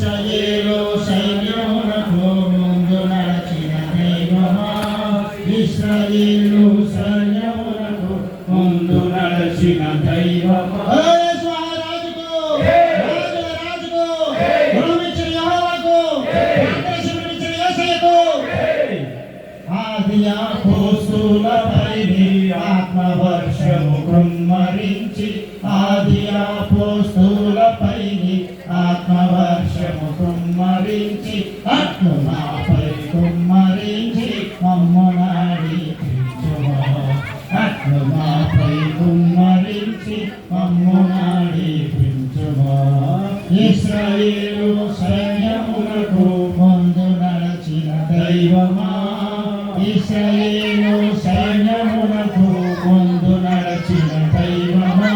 ఇశ్రాయేలు సైన్యమునకు ముందు నడచిన దైవమా ఇశ్రాయేలు సైన్యమునకు ముందు నడచిన దైవమా ఆత్మవర్షము కుమ్మరించి ఆది అపోస్తలులపై ఆత్మవర్షము కుమ్మరించి ఆత్మపై కుమ్మరించి మమ్మునాడి ఆత్మపై కుమ్మరించి మమ్మునాడి ఇశ్రాయేలు సైన్యములకు ముందు నడచిన దైవమా ఇశ్రాయేలు సైన్యములకు ముందు నడచిన దైవమా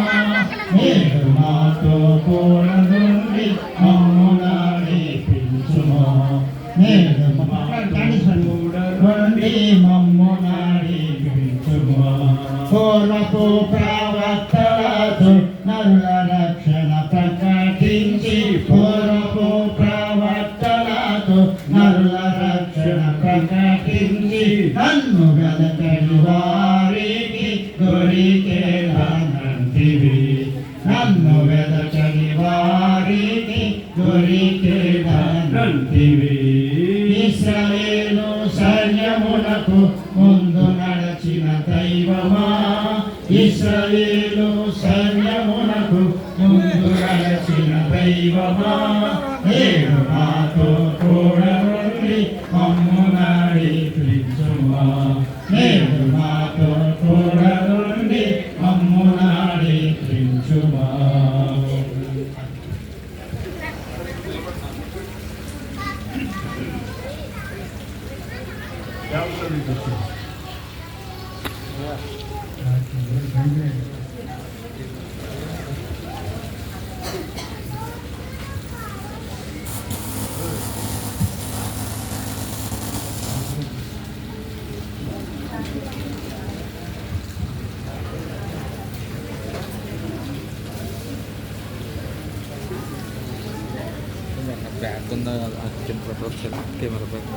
మీరు మాతో కూడా నుండి మమ్ము నడిపించుమా మీరు కూడా నుండి మమ్ము నడిపించుమా పూర్వపు ప్రవక్తలతో నల్ల రక్షణ ప్రకటించి పూర్వపు ప్రవక్తలతో నల్ల రక్షణ ప్రకటించి నన్ను వెదకని వారికి దొరికేదానంటివి నన్ను వెదకని వారికి దొరికేదానంటివి ఇశ్రాయేలు సైన్యమునకు ముందు నడచిన దైవమా ఇశ్రాయేలు సైన్యమునకు ముందు నడచిన దైవమా నేడు మాతో కూడా నుండి మమ్ము నడిపించుమా నేడు మాతో కూడా నుండి మమ్ము నడిపించుమా బ్యాక్ ఉందా కెమెరా బ్యాక్